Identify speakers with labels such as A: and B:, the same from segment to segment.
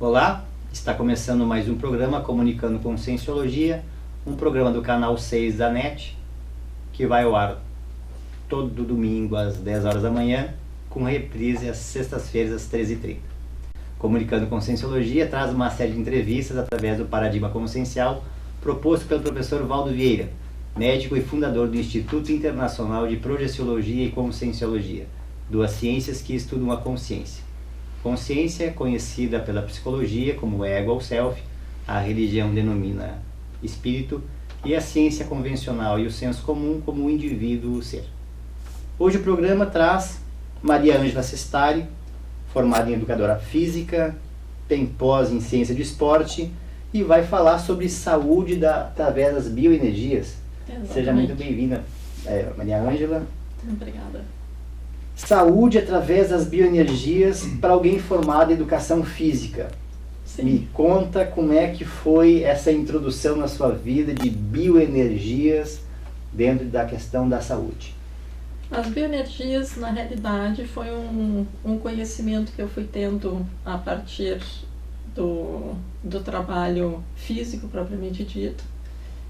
A: Olá, está começando mais um programa Comunicando com Cienciologia, um programa do canal 6 da NET, que vai ao ar todo domingo às 10 horas da manhã, com reprise às sextas-feiras às 13h30. Comunicando com Cienciologia traz uma série de entrevistas através do paradigma consciencial proposto pelo professor Valdo Vieira, médico e fundador do Instituto Internacional de Projeciologia e Conscienciologia, duas ciências que estudam a consciência. Consciência, conhecida pela psicologia como ego ou self, a religião denomina espírito, e a ciência convencional e o senso comum como o indivíduo, o ser. Hoje o programa traz Maria Ângela Sestari, formada em educadora física, tem pós em ciência de esporte e vai falar sobre saúde através das bioenergias.
B: Exatamente.
A: Seja muito bem-vinda, Maria Ângela.
B: Obrigada.
A: Saúde através das bioenergias para alguém formado em educação física.
B: Sim.
A: Me conta como é que foi essa introdução na sua vida de bioenergias dentro da questão da saúde.
B: As bioenergias, na realidade, foi um conhecimento que eu fui tendo a partir do trabalho físico propriamente dito.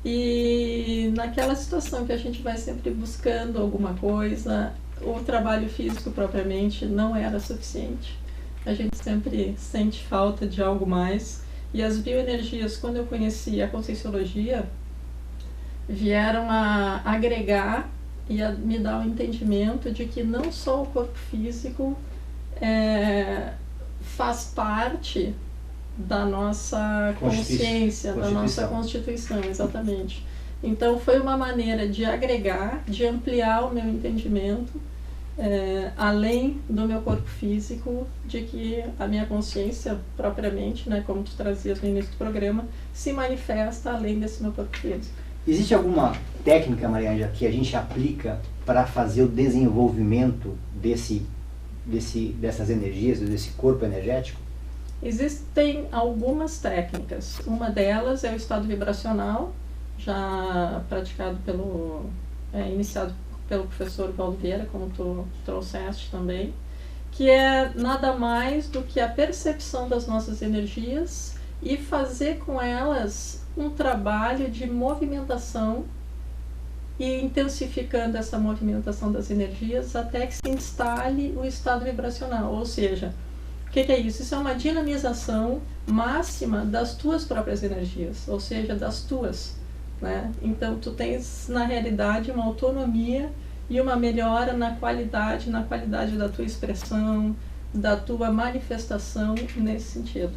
B: E naquela situação que a gente vai sempre buscando alguma coisa, o trabalho físico propriamente não era suficiente. A gente sempre sente falta de algo mais. E as bioenergias, quando eu conheci a Conscienciologia, vieram a agregar e a me dar o entendimento de que não só o corpo físico faz parte da nossa consciência, da nossa constituição, exatamente. Então foi uma maneira de agregar, de ampliar o meu entendimento, além do meu corpo físico, de que a minha consciência propriamente, né, como tu trazias no início do programa, se manifesta além desse meu corpo físico.
A: Existe alguma técnica, Maria Ângela, que a gente aplica para fazer o desenvolvimento dessas energias, desse corpo energético?
B: Existem algumas técnicas. Uma delas é o estado vibracional, já praticado iniciado pelo professor Valdo Vieira, como tu trouxeste também, que é nada mais do que a percepção das nossas energias e fazer com elas um trabalho de movimentação e intensificando essa movimentação das energias até que se instale o estado vibracional, ou seja, o que é isso? Isso é uma dinamização máxima das tuas próprias energias, ou seja, das tuas, né? Então tu tens na realidade uma autonomia e uma melhora na qualidade da tua expressão, da tua manifestação nesse sentido.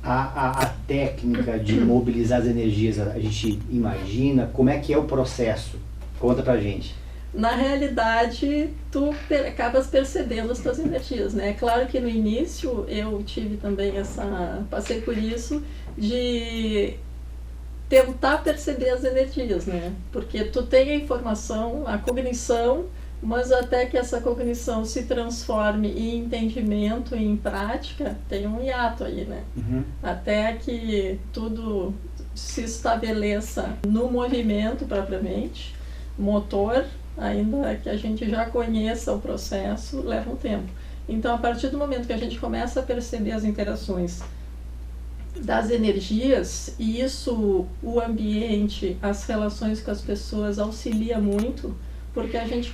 A: A técnica de mobilizar as energias, a gente imagina, como é que é o processo? Conta pra gente.
B: Na realidade, tu acabas percebendo as tuas energias, né? Claro que no início eu tive também passei por isso, de tentar perceber as energias, né? Porque tu tem a informação, a cognição, mas até que essa cognição se transforme em entendimento e em prática, tem um hiato aí, né?
A: Uhum.
B: Até que tudo se estabeleça no movimento propriamente, motor, ainda que a gente já conheça o processo, leva um tempo. Então, a partir do momento que a gente começa a perceber as interações das energias, e isso, o ambiente, as relações com as pessoas auxilia muito, porque a gente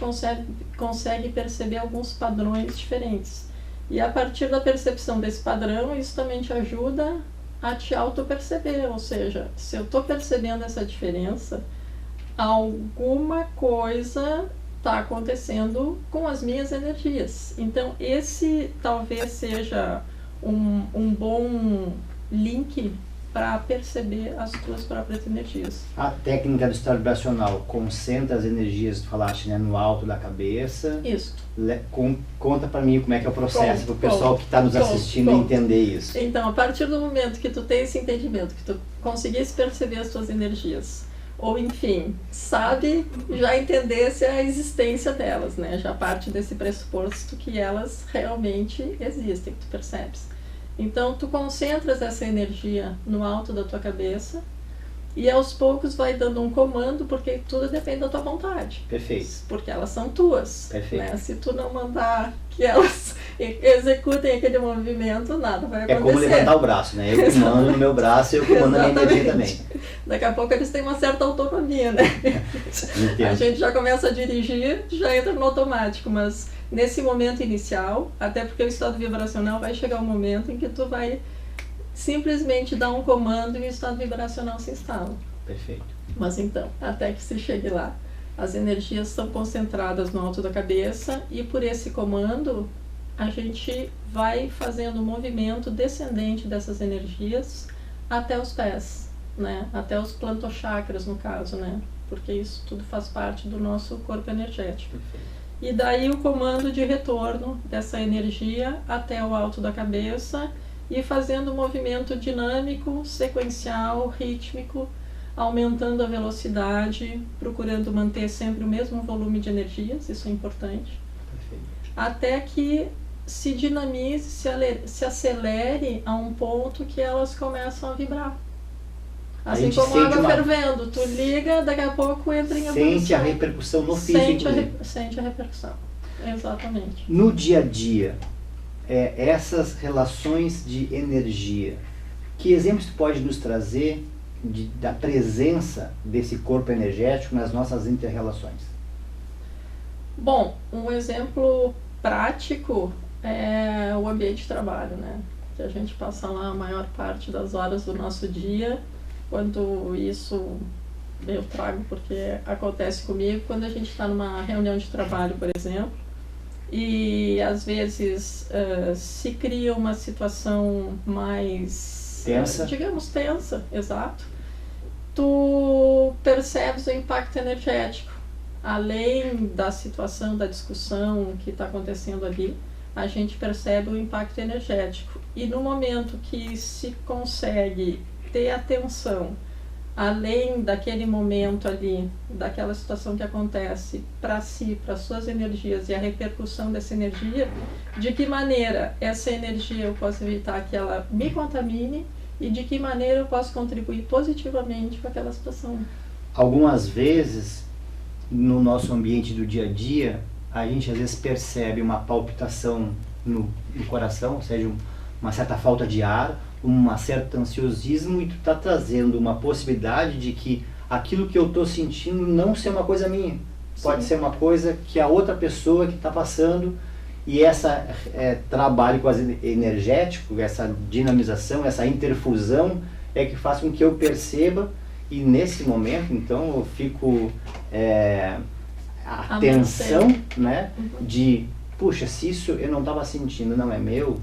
B: consegue perceber alguns padrões diferentes. E a partir da percepção desse padrão, isso também te ajuda a te auto-perceber, ou seja, se eu estou percebendo essa diferença, alguma coisa está acontecendo com as minhas energias. Então, esse talvez seja um bom link para perceber as tuas próprias energias.
A: A técnica do estado vibracional concentra as energias, tu falaste, né, no alto da cabeça.
B: Isso.
A: Conta para mim como é que é o processo, para o pessoal que está nos assistindo entender isso.
B: Então, a partir do momento que tu tem esse entendimento, que tu conseguisse perceber as tuas energias, ou enfim, já entendesse a existência delas, né? Já parte desse pressuposto que elas realmente existem, que tu percebes. Então, tu concentras essa energia no alto da tua cabeça e aos poucos vai dando um comando, porque tudo depende da tua vontade.
A: Perfeito.
B: Porque elas são tuas.
A: Perfeito.
B: Né? Se tu não mandar que elas executem aquele movimento, nada vai acontecer.
A: É como levantar o braço, né? Eu que mando no meu braço, eu que mando na minha energia também.
B: Daqui a pouco eles têm uma certa autonomia, né? A gente já começa a dirigir, já entra no automático, mas nesse momento inicial, até porque o estado vibracional vai chegar um momento em que tu vai simplesmente dar um comando e o estado vibracional se instala.
A: Perfeito.
B: Mas então, até que se chegue lá, as energias são concentradas no alto da cabeça e por esse comando a gente vai fazendo um movimento descendente dessas energias até os pés, né? Até os plantochakras, no caso, né? Porque isso tudo faz parte do nosso corpo energético.
A: Perfeito.
B: E daí o comando de retorno dessa energia até o alto da cabeça e fazendo um movimento dinâmico, sequencial, rítmico, aumentando a velocidade, procurando manter sempre o mesmo volume de energias, isso é importante.
A: Perfeito.
B: Até que se dinamize, se acelere a um ponto que elas começam a vibrar. Assim como a água fervendo, tu liga, daqui a pouco entra em ebulição.
A: Sente a repercussão no físico.
B: Sente a repercussão, exatamente.
A: No dia a dia, essas relações de energia, que exemplos tu pode nos trazer da presença desse corpo energético nas nossas inter-relações?
B: Bom, um exemplo prático é o ambiente de trabalho, né? Que a gente passa lá a maior parte das horas do nosso dia. Quando isso eu trago porque acontece comigo, quando a gente está numa reunião de trabalho, por exemplo, e às vezes se cria uma situação mais
A: tensa,
B: digamos tensa, exato, tu percebes o impacto energético. Além da situação, da discussão que está acontecendo ali, a gente percebe o impacto energético. E no momento que se consegue ter atenção, além daquele momento ali, daquela situação que acontece, para si, para suas energias e a repercussão dessa energia, de que maneira essa energia eu posso evitar que ela me contamine e de que maneira eu posso contribuir positivamente com aquela situação.
A: Algumas vezes, no nosso ambiente do dia a dia, a gente às vezes percebe uma palpitação no coração, ou seja, uma certa falta de ar, um certo ansiosismo, e tu está trazendo uma possibilidade de que aquilo que eu estou sentindo não ser uma coisa minha. Pode ser uma coisa que a outra pessoa que está passando, e essa trabalho quase energético, essa dinamização, essa interfusão é que faz com que eu perceba, e nesse momento então eu fico a tensão, né, de, puxa, se isso eu não estava sentindo, não é meu,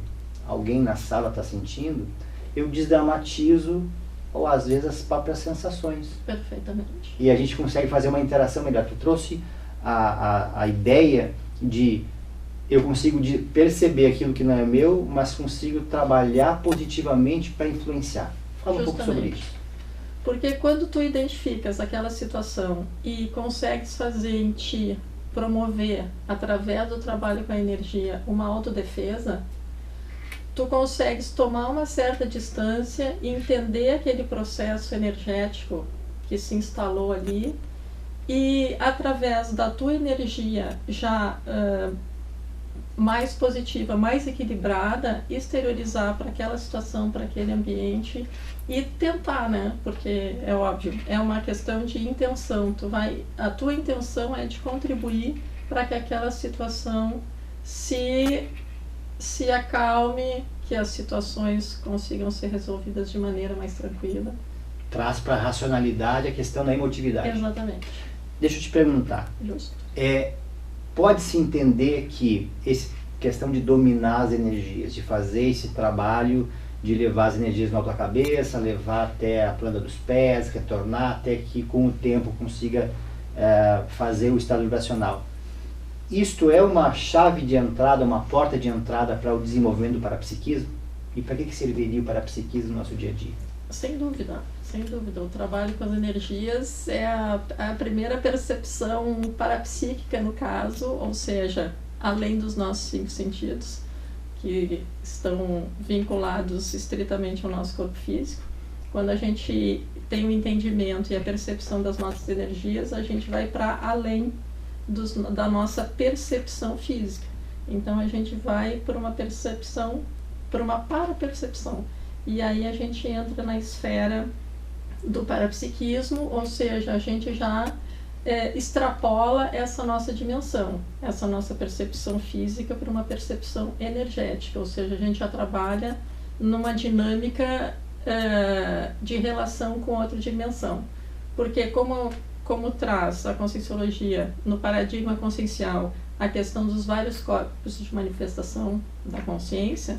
A: alguém na sala está sentindo, eu desdramatizo, ou às vezes as próprias sensações.
B: Perfeitamente.
A: E a gente consegue fazer uma interação melhor. Tu trouxe a ideia de eu consigo perceber aquilo que não é meu, mas consigo trabalhar positivamente para influenciar. Fala um pouco sobre isso.
B: Porque quando tu identificas aquela situação e consegues fazer em ti, promover, através do trabalho com a energia, uma autodefesa, tu consegues tomar uma certa distância e entender aquele processo energético que se instalou ali e, através da tua energia já mais positiva, mais equilibrada, exteriorizar para aquela situação, para aquele ambiente e tentar, né? Porque é óbvio, é uma questão de intenção. A tua intenção é de contribuir para que aquela situação se acalme, que as situações consigam ser resolvidas de maneira mais tranquila.
A: Traz para a racionalidade a questão da emotividade.
B: Exatamente.
A: Deixa eu te perguntar.
B: Justo.
A: Pode-se entender que essa questão de dominar as energias, de fazer esse trabalho, de levar as energias na tua cabeça, levar até a planta dos pés, retornar até que com o tempo consiga fazer o estado vibracional. Isto é uma chave de entrada, uma porta de entrada para o desenvolvimento do parapsiquismo? E para que serviria o parapsiquismo no nosso dia a dia?
B: Sem dúvida, sem dúvida. O trabalho com as energias é a primeira percepção parapsíquica, no caso, ou seja, além dos nossos 5 sentidos, que estão vinculados estritamente ao nosso corpo físico. Quando a gente tem o entendimento e a percepção das nossas energias, a gente vai para além da nossa percepção física. Então a gente vai por uma percepção, por uma parapercepção. E aí a gente entra na esfera do parapsiquismo, ou seja, a gente já extrapola essa nossa dimensão, essa nossa percepção física para uma percepção energética, ou seja, a gente já trabalha numa dinâmica de relação com outra dimensão. Porque como traz a conscienciologia no paradigma consciencial a questão dos vários corpos de manifestação da consciência,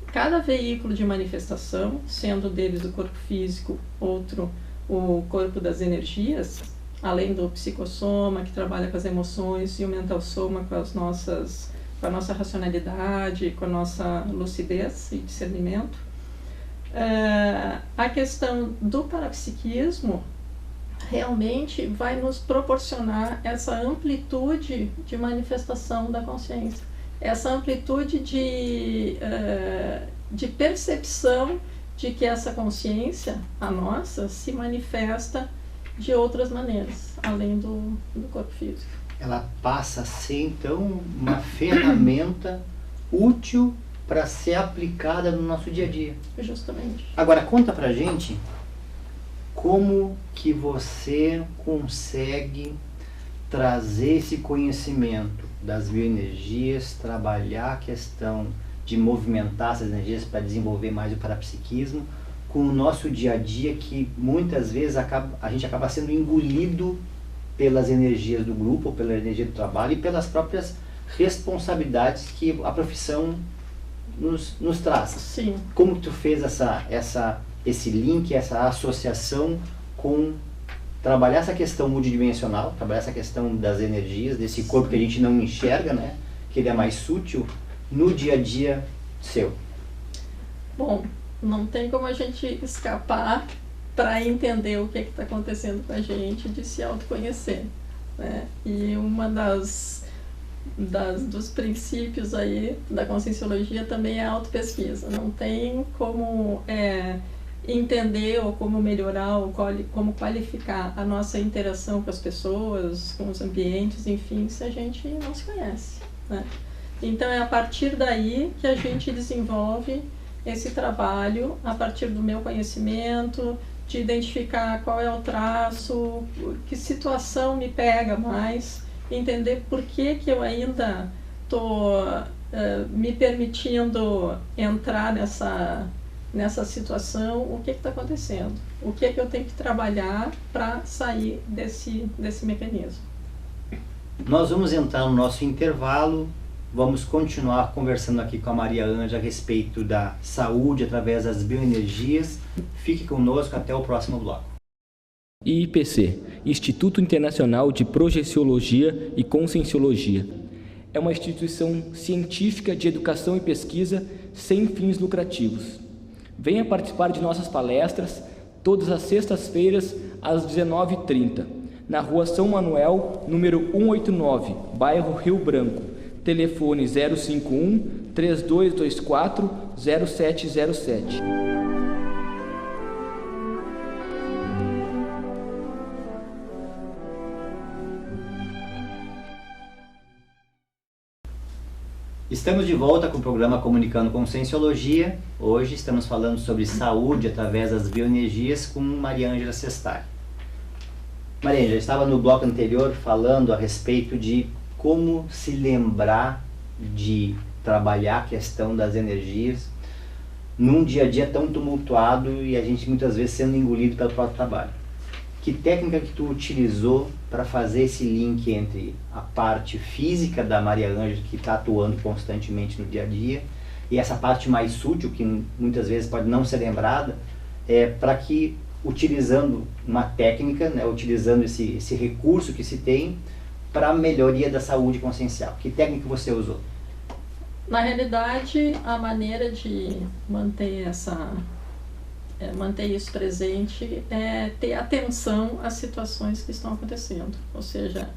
B: cada veículo de manifestação, sendo deles o corpo físico, outro o corpo das energias, além do psicossoma, que trabalha com as emoções, e o mental soma com a nossa racionalidade, com a nossa lucidez e discernimento. A questão do parapsiquismo realmente vai nos proporcionar essa amplitude de manifestação da consciência, essa amplitude de percepção de que essa consciência, a nossa, se manifesta de outras maneiras, além do corpo físico.
A: Ela passa a ser, então, uma ferramenta útil para ser aplicada no nosso dia a dia.
B: Justamente.
A: Agora, conta pra gente como que você consegue trazer esse conhecimento das bioenergias, trabalhar a questão de movimentar essas energias para desenvolver mais o parapsiquismo com o nosso dia a dia, que muitas vezes a gente acaba sendo engolido pelas energias do grupo, pela energia do trabalho e pelas próprias responsabilidades que a profissão nos traz.
B: Sim.
A: Como que tu fez esse link, essa associação com trabalhar essa questão multidimensional, trabalhar essa questão das energias, desse corpo que a gente não enxerga, né? Que ele é mais sutil, no dia a dia seu?
B: Bom, não tem como a gente escapar para entender o que está acontecendo com a gente, de se autoconhecer, né? E uma dos princípios aí da conscienciologia também é a autopesquisa. Não tem como entender ou como melhorar ou como qualificar a nossa interação com as pessoas, com os ambientes, enfim, se a gente não se conhece, né? Então é a partir daí que a gente desenvolve esse trabalho, a partir do meu conhecimento, de identificar qual é o traço, que situação me pega mais, entender por que eu ainda estou me permitindo entrar nessa situação, o que está acontecendo, o que eu tenho que trabalhar para sair desse mecanismo.
A: Nós vamos entrar no nosso intervalo, vamos continuar conversando aqui com a Maria Ângela a respeito da saúde através das bioenergias. Fique conosco até o próximo bloco.
C: IIPC, Instituto Internacional de Projeciologia e Conscienciologia. É uma instituição científica de educação e pesquisa sem fins lucrativos. Venha participar de nossas palestras todas as sextas-feiras às 19h30, na Rua São Manuel, número 189, bairro Rio Branco. Telefone 051 3224 0707.
A: Estamos de volta com o programa Comunicando com Conscienciologia. Hoje estamos falando sobre saúde através das bioenergias com Maria Ângela Sestari. Maria Ângela, estava no bloco anterior falando a respeito de como se lembrar de trabalhar a questão das energias num dia a dia tão tumultuado e a gente muitas vezes sendo engolido pelo próprio trabalho. Que técnica que tu utilizou para fazer esse link entre a parte física da Maria Ângela, que está atuando constantemente no dia a dia, e essa parte mais sutil, que muitas vezes pode não ser lembrada, para que, utilizando uma técnica, né, utilizando esse recurso que se tem, para a melhoria da saúde consciencial. Que técnica você usou?
B: Na realidade, a maneira de manter isso presente é ter atenção às situações que estão acontecendo. Ou seja,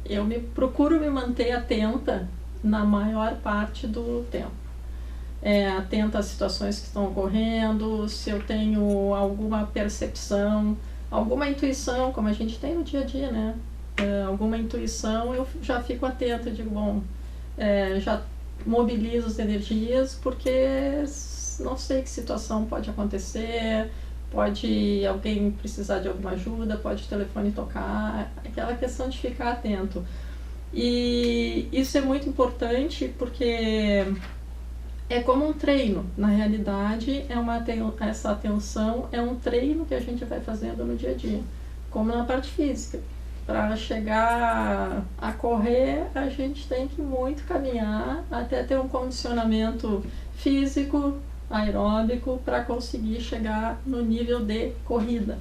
B: eu procuro me manter atenta na maior parte do tempo. Atenta às situações que estão ocorrendo, se eu tenho alguma percepção, alguma intuição, como a gente tem no dia a dia, né? Alguma intuição, eu já fico atenta, digo, bom, já mobilizo as energias, porque não sei que situação pode acontecer, pode alguém precisar de alguma ajuda, pode o telefone tocar, aquela questão de ficar atento. E isso é muito importante porque é como um treino. Na realidade, essa atenção é um treino que a gente vai fazendo no dia a dia, como na parte física. Para chegar a correr, a gente tem que muito caminhar até ter um condicionamento físico, aeróbico, para conseguir chegar no nível de corrida.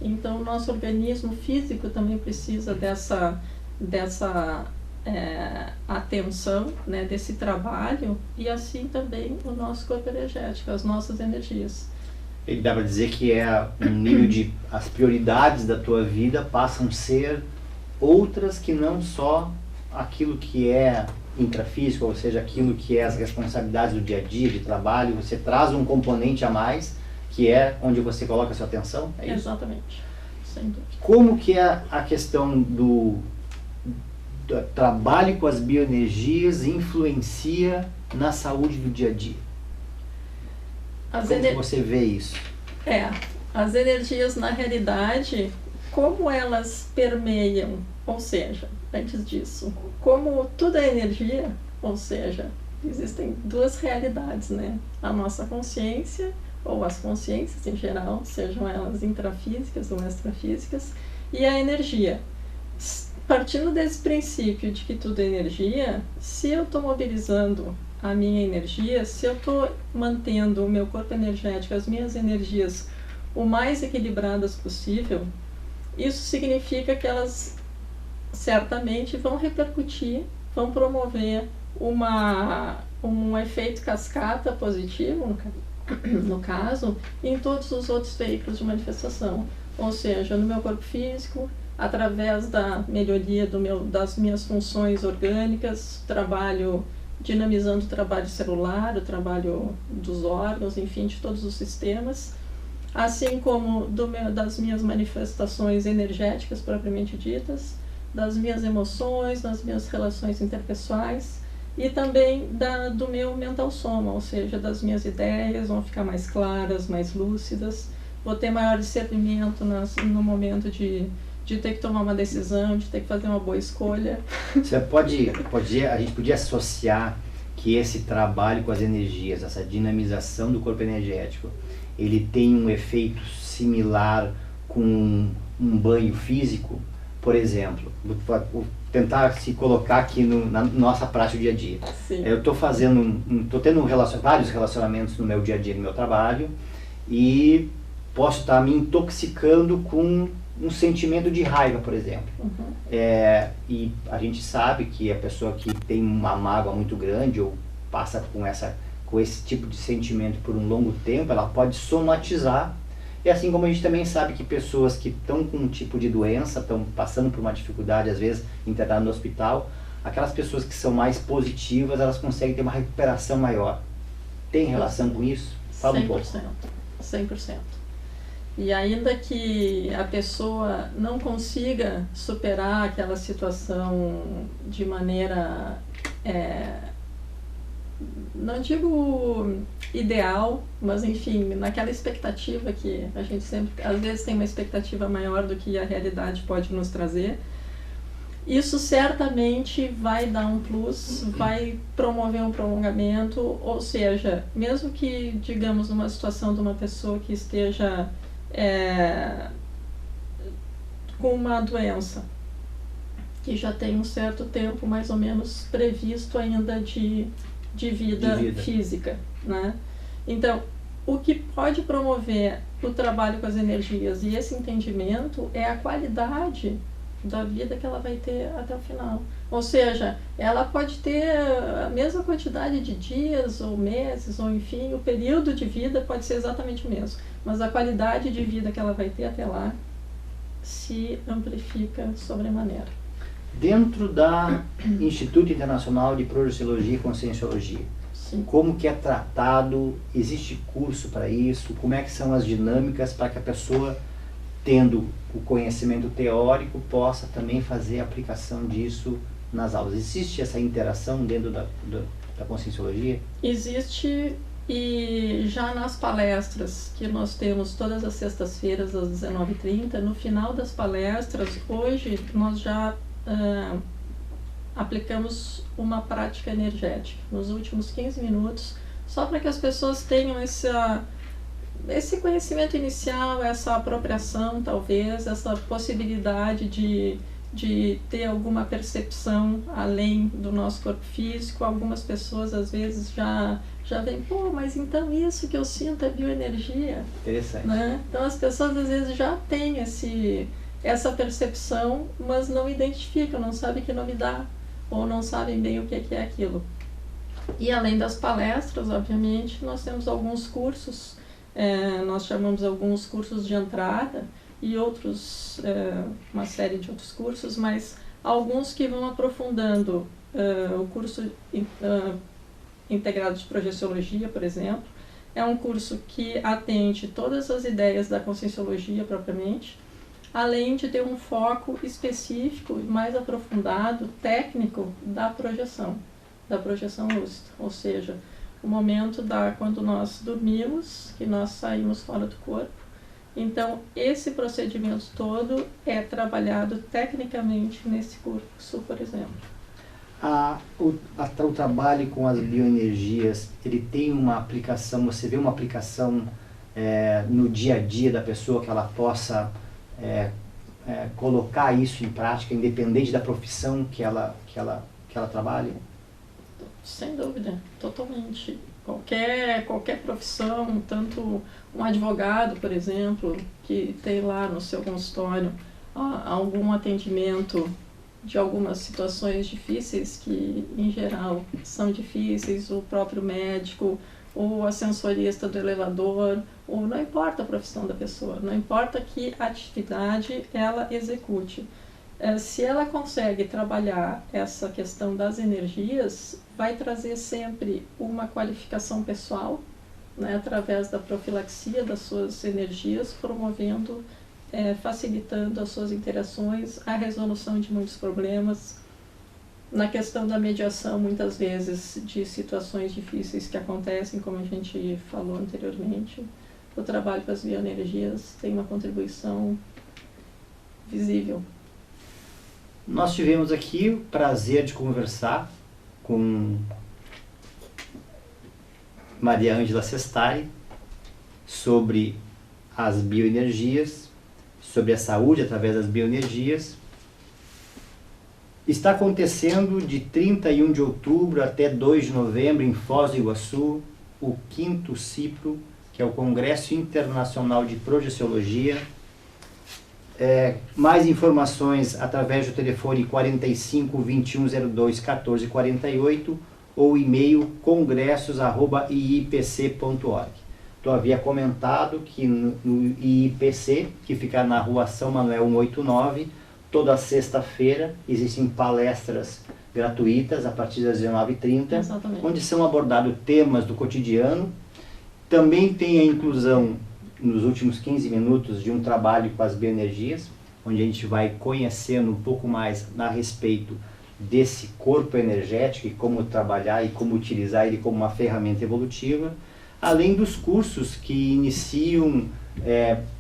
B: Então, o nosso organismo físico também precisa dessa atenção, né, desse trabalho, e assim também o nosso corpo energético, as nossas energias.
A: Ele dá para dizer que é um nível de as prioridades da tua vida passam a ser outras que não só aquilo que é intrafísico, ou seja, aquilo que é as responsabilidades do dia a dia, de trabalho. Você traz um componente a mais, que é onde você coloca a sua atenção? É isso?
B: Exatamente, sem dúvida.
A: Como que é a questão do trabalho com as bioenergias influencia na saúde do dia a dia? Como que você vê isso?
B: As energias, na realidade, como elas permeiam, ou seja, antes disso, como tudo é energia, ou seja, existem duas realidades, né? A nossa consciência, ou as consciências em geral, sejam elas intrafísicas ou extrafísicas, e a energia. Partindo desse princípio de que tudo é energia, se eu estou mobilizando a minha energia, se eu estou mantendo o meu corpo energético, as minhas energias o mais equilibradas possível, isso significa que elas certamente vão repercutir, vão promover um efeito cascata positivo, no caso, em todos os outros veículos de manifestação, ou seja, no meu corpo físico, através da melhoria das minhas funções orgânicas, dinamizando o trabalho celular, o trabalho dos órgãos, enfim, de todos os sistemas, assim como das minhas manifestações energéticas propriamente ditas, das minhas emoções, das minhas relações interpessoais e também do meu mental soma, ou seja, das minhas ideias vão ficar mais claras, mais lúcidas, vou ter maior discernimento no momento de ter que tomar uma decisão, de ter que fazer uma boa escolha.
A: Você a gente podia associar que esse trabalho com as energias, essa dinamização do corpo energético, ele tem um efeito similar com um banho físico? Por exemplo, vou tentar se colocar aqui na nossa prática do dia a dia.
B: Sim.
A: Eu estou tendo vários relacionamentos no meu dia a dia, no meu trabalho, e posso estar me intoxicando com um sentimento de raiva, por exemplo. E a gente sabe que a pessoa que tem uma mágoa muito grande ou passa com esse tipo de sentimento por um longo tempo, ela pode somatizar. E assim como a gente também sabe que pessoas que estão com um tipo de doença, estão passando por uma dificuldade, às vezes, internadas no hospital, aquelas pessoas que são mais positivas, elas conseguem ter uma recuperação maior. Tem relação com isso? Fala um pouco.
B: 100%. E ainda que a pessoa não consiga superar aquela situação de maneira, não digo ideal, mas enfim, naquela expectativa que a gente sempre, às vezes tem uma expectativa maior do que a realidade pode nos trazer, isso certamente vai dar um plus, vai promover um prolongamento, ou seja, mesmo que, digamos, numa situação de uma pessoa que esteja com uma doença que já tem um certo tempo mais ou menos previsto ainda de vida física, né? Então, o que pode promover o trabalho com as energias e esse entendimento é a qualidade da vida que ela vai ter até o final. Ou seja, ela pode ter a mesma quantidade de dias ou meses, ou enfim, o período de vida pode ser exatamente o mesmo, mas a qualidade de vida que ela vai ter até lá se amplifica sobremaneira.
A: Dentro da Instituto Internacional de Projeciologia e Conscienciologia,
B: Sim.
A: Como que é tratado? Existe curso para isso? Como é que são as dinâmicas para que a pessoa, tendo o conhecimento teórico, possa também fazer a aplicação disso nas aulas? Existe essa interação dentro da Conscienciologia?
B: Existe, e já nas palestras que nós temos todas as sextas-feiras às 19h30, no final das palestras, hoje nós já aplicamos uma prática energética nos últimos 15 minutos, só para que as pessoas tenham esse conhecimento inicial, essa apropriação talvez, essa possibilidade de ter alguma percepção além do nosso corpo físico. Algumas pessoas às vezes já vêm, pô, mas então isso que eu sinto é bioenergia.
A: Interessante.
B: Né? Então as pessoas às vezes já têm essa percepção, mas não identificam, não sabem que nome dá, ou não sabem bem o que é aquilo. E além das palestras, obviamente, nós temos alguns cursos, nós chamamos alguns cursos de entrada e outros, uma série de outros cursos, mas alguns que vão aprofundando. O curso integrado de projeciologia, por exemplo, é um curso que atende todas as ideias da conscienciologia propriamente, além de ter um foco específico, mais aprofundado, técnico, da projeção lúcida, ou seja, o momento quando nós dormimos, que nós saímos fora do corpo. Então, esse procedimento todo é trabalhado tecnicamente nesse curso, por exemplo.
A: O trabalho com as bioenergias, ele tem uma aplicação, você vê uma aplicação no dia a dia da pessoa, que ela possa colocar isso em prática, independente da profissão que ela trabalhe?
B: Sem dúvida, totalmente. Qualquer profissão, tanto um advogado, por exemplo, que tem lá no seu consultório algum atendimento de algumas situações difíceis, que em geral são difíceis, o próprio médico, ou ascensorista do elevador, ou não importa a profissão da pessoa, não importa que atividade ela execute. Se ela consegue trabalhar essa questão das energias, vai trazer sempre uma qualificação pessoal, né, através da profilaxia das suas energias, promovendo, facilitando as suas interações, a resolução de muitos problemas. Na questão da mediação, muitas vezes, de situações difíceis que acontecem, como a gente falou anteriormente, o trabalho com as bioenergias tem uma contribuição visível.
A: Nós tivemos aqui o prazer de conversar com Maria Ângela Sestari sobre as bioenergias, sobre a saúde através das bioenergias. Está acontecendo de 31 de outubro até 2 de novembro em Foz do Iguaçu, o 5º CIPRO, que é o Congresso Internacional de Projeciologia. Mais informações através do telefone 45 2102 1448 ou e-mail congressos@iipc.org. Eu havia comentado que no IIPC, que fica na rua São Manuel 189, toda sexta-feira existem palestras gratuitas a partir das 19h30,
B: Exatamente.
A: onde são abordados temas do cotidiano. Também tem a inclusão nos últimos 15 minutos de um trabalho com as bioenergias, onde a gente vai conhecendo um pouco mais a respeito desse corpo energético e como trabalhar e como utilizar ele como uma ferramenta evolutiva, além dos cursos que iniciam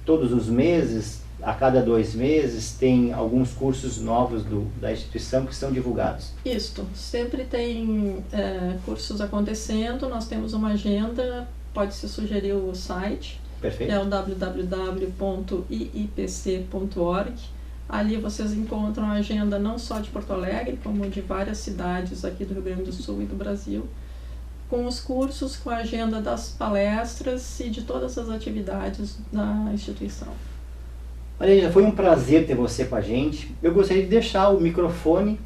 A: todos os meses. A cada 2 meses tem alguns cursos novos da instituição que são divulgados.
B: Isto, sempre tem cursos acontecendo, nós temos uma agenda, pode-se sugerir o site,
A: Perfeito.
B: que é o www.iipc.org. Ali vocês encontram a agenda não só de Porto Alegre, como de várias cidades aqui do Rio Grande do Sul e do Brasil, com os cursos, com a agenda das palestras e de todas as atividades da instituição.
A: Maria, foi um prazer ter você com a gente. Eu gostaria de deixar o microfone,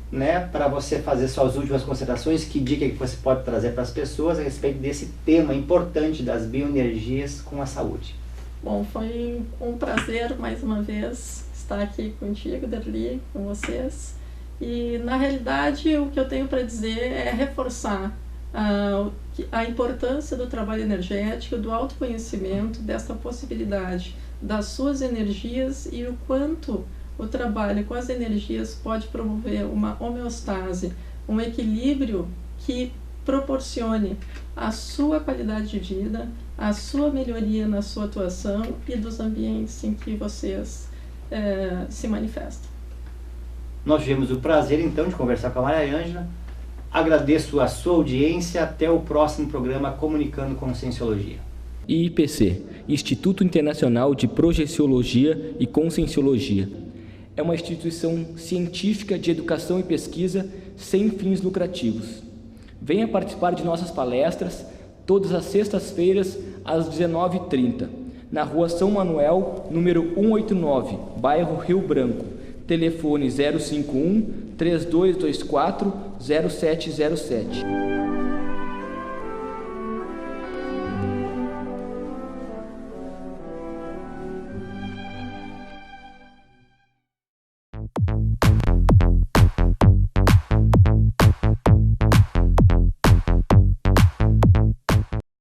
A: para você fazer suas últimas considerações. Que dica que você pode trazer para as pessoas a respeito desse tema importante das bioenergias com a saúde?
B: Bom, foi um prazer mais uma vez estar aqui contigo, Derli, com vocês. E na realidade o que eu tenho para dizer é reforçar a importância do trabalho energético, do autoconhecimento, desta possibilidade das suas energias e o quanto o trabalho com as energias pode promover uma homeostase, um equilíbrio que proporcione a sua qualidade de vida, a sua melhoria na sua atuação e dos ambientes em que vocês se manifestam.
A: Nós tivemos o prazer, então, de conversar com a Maria Ângela. Agradeço a sua audiência. Até o próximo programa Comunicando com Cienciologia.
C: IIPC, Instituto Internacional de Projeciologia e Conscienciologia. É uma instituição científica de educação e pesquisa sem fins lucrativos. Venha participar de nossas palestras todas as sextas-feiras às 19h30, na Rua São Manuel, número 189, bairro Rio Branco. Telefone 051 3224 0707.